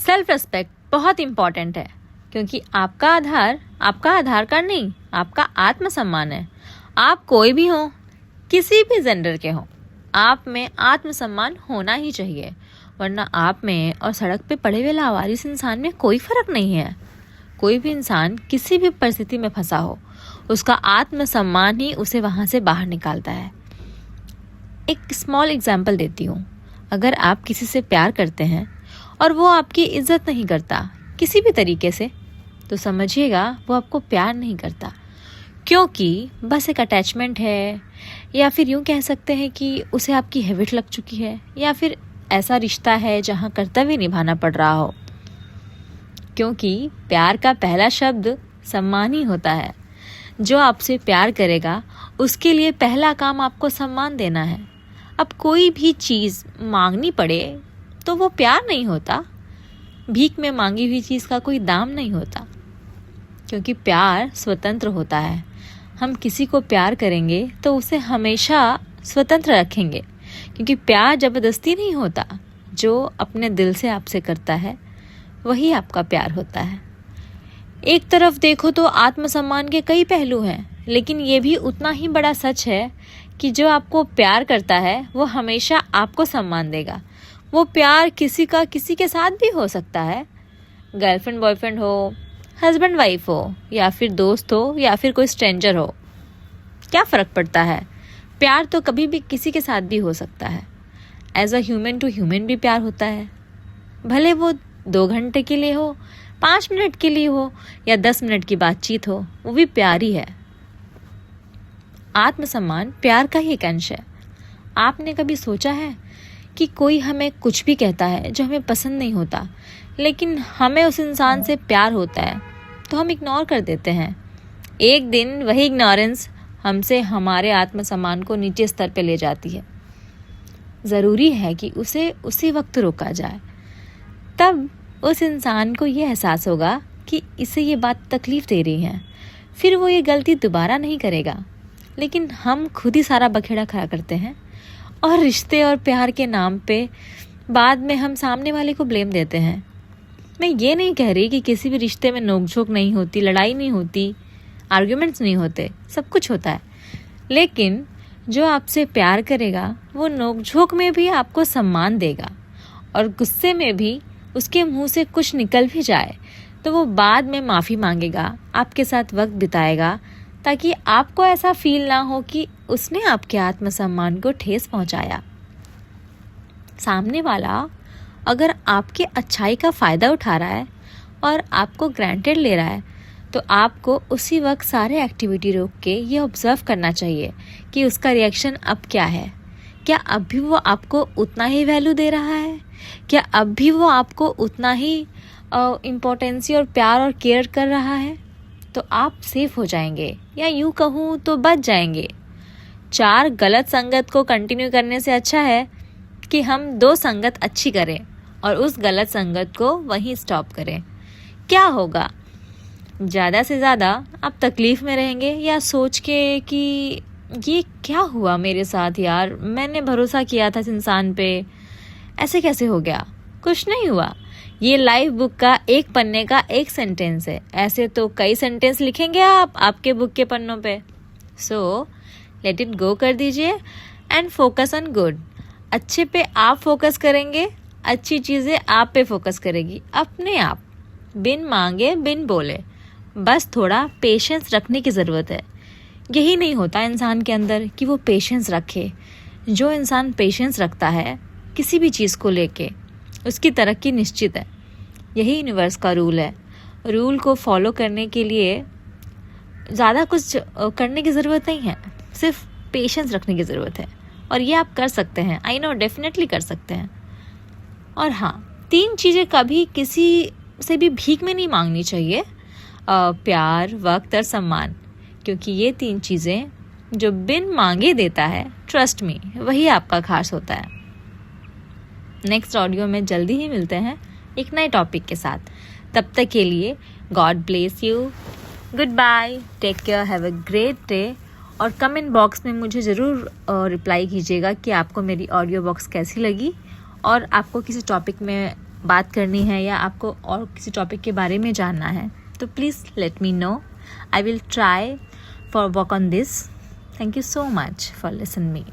Self respect बहुत important है, क्योंकि आपका आधार कार्ड नहीं, आपका आत्मसम्मान है। आप कोई भी हो, किसी भी जेंडर के हो, आप में आत्मसम्मान होना ही चाहिए, वरना आप में और सड़क पे पड़े हुए लावारिस इंसान में कोई फर्क नहीं है। कोई भी इंसान किसी भी परिस्थिति में फंसा हो, उसका आत्मसम्मान ही उसे वहाँ से बाहर निकालता है। एक स्मॉल एग्जाम्पल देती हूँ। अगर आप किसी से प्यार करते हैं और वो आपकी इज्जत नहीं करता किसी भी तरीके से, तो समझिएगा वो आपको प्यार नहीं करता, क्योंकि बस एक अटैचमेंट है, या फिर यूँ कह सकते हैं कि उसे आपकी हैबिट लग चुकी है, या फिर ऐसा रिश्ता है जहाँ कर्तव्य निभाना पड़ रहा हो। क्योंकि प्यार का पहला शब्द सम्मान ही होता है। जो आपसे प्यार करेगा उसके लिए पहला काम आपको सम्मान देना है। अब कोई भी चीज़ मांगनी पड़े तो वो प्यार नहीं होता। भीख में मांगी हुई चीज़ का कोई दाम नहीं होता, क्योंकि प्यार स्वतंत्र होता है। हम किसी को प्यार करेंगे तो उसे हमेशा स्वतंत्र रखेंगे, क्योंकि प्यार ज़बरदस्ती नहीं होता। जो अपने दिल से आपसे करता है वही आपका प्यार होता है। एक तरफ देखो तो आत्मसम्मान के कई पहलू हैं, लेकिन ये भी उतना ही बड़ा सच है कि जो आपको प्यार करता है वो हमेशा आपको सम्मान देगा। वो प्यार किसी के साथ भी हो सकता है, गर्लफ्रेंड बॉयफ्रेंड हो, हस्बैंड वाइफ हो, या फिर दोस्त हो, या फिर कोई स्ट्रेंजर हो। क्या फ़र्क पड़ता है? प्यार तो कभी भी किसी के साथ भी हो सकता है। As a human to human भी प्यार होता है, भले वो 2 घंटे के लिए हो, 5 मिनट के लिए हो, या 10 मिनट की बातचीत हो, वो भी प्यार ही है। आत्मसम्मान प्यार का ही एक अंश है। आपने कभी सोचा है कि कोई हमें कुछ भी कहता है जो हमें पसंद नहीं होता, लेकिन हमें उस इंसान से प्यार होता है तो हम इग्नोर कर देते हैं। एक दिन वही इग्नोरेंस हमसे हमारे आत्मसम्मान को नीचे स्तर पे ले जाती है। ज़रूरी है कि उसे उसी वक्त रोका जाए, तब उस इंसान को ये एहसास होगा कि इसे ये बात तकलीफ़ दे रही है, फिर वो ये गलती दोबारा नहीं करेगा। लेकिन हम खुद ही सारा बखेड़ा खड़ा करते हैं, और रिश्ते और प्यार के नाम पे बाद में हम सामने वाले को ब्लेम देते हैं। मैं ये नहीं कह रही कि किसी भी रिश्ते में नोक-झोंक नहीं होती, लड़ाई नहीं होती, आर्ग्यूमेंट्स नहीं होते, सब कुछ होता है। लेकिन जो आपसे प्यार करेगा वो नोक-झोंक में भी आपको सम्मान देगा, और गुस्से में भी उसके मुंह से कुछ निकल भी जाए तो वो बाद में माफ़ी मांगेगा, आपके साथ वक्त बिताएगा, ताकि आपको ऐसा फील ना हो कि उसने आपके आत्मसम्मान को ठेस पहुंचाया। सामने वाला अगर आपके अच्छाई का फ़ायदा उठा रहा है और आपको ग्रांटेड ले रहा है, तो आपको उसी वक्त सारे एक्टिविटी रोक के ये ऑब्ज़र्व करना चाहिए कि उसका रिएक्शन अब क्या है। क्या अब भी वो आपको उतना ही वैल्यू दे रहा है? क्या अब भी वो आपको उतना ही इम्पोर्टेंसी और प्यार और केयर कर रहा है? तो आप सेफ हो जाएंगे, या यूँ कहूँ तो बच जाएंगे। 4 गलत संगत को कंटिन्यू करने से अच्छा है कि हम 2 संगत अच्छी करें और उस गलत संगत को वहीं स्टॉप करें। क्या होगा? ज़्यादा से ज़्यादा आप तकलीफ़ में रहेंगे, या सोच के कि ये क्या हुआ मेरे साथ यार, मैंने भरोसा किया था इस इंसान पे, ऐसे कैसे हो गया? कुछ नहीं हुआ। ये लाइफ बुक का एक पन्ने का एक सेंटेंस है, ऐसे तो कई सेंटेंस लिखेंगे आप आपके बुक के पन्नों पे। सो लेट इट गो कर दीजिए एंड फोकस ऑन गुड। अच्छे पे आप फोकस करेंगे, अच्छी चीज़ें आप पे फोकस करेगी अपने आप, बिन मांगे बिन बोले। बस थोड़ा पेशेंस रखने की ज़रूरत है। यही नहीं होता इंसान के अंदर कि वो पेशेंस रखे। जो इंसान पेशेंस रखता है किसी भी चीज़ को लेके, उसकी तरक्की निश्चित है। यही यूनिवर्स का रूल है। रूल को फॉलो करने के लिए ज़्यादा कुछ करने की ज़रूरत नहीं है, सिर्फ पेशेंस रखने की ज़रूरत है, और ये आप कर सकते हैं। आई नो, डेफिनेटली कर सकते हैं। और हाँ, 3 चीज़ें कभी किसी से भी भीख में नहीं मांगनी चाहिए, प्यार, वक्त और सम्मान, क्योंकि ये 3 चीज़ें जो बिन मांगे देता है, ट्रस्ट मी, वही आपका खास होता है। नेक्स्ट ऑडियो में जल्दी ही मिलते हैं एक नए टॉपिक के साथ। तब तक के लिए God bless you, good bye, take care, have a great day. और कमेंट बॉक्स में मुझे ज़रूर रिप्लाई कीजिएगा कि आपको मेरी ऑडियो बॉक्स कैसी लगी, और आपको किसी टॉपिक में बात करनी है या आपको और किसी टॉपिक के बारे में जानना है तो please let me know. I will try for work on this. Thank you so much for listen me.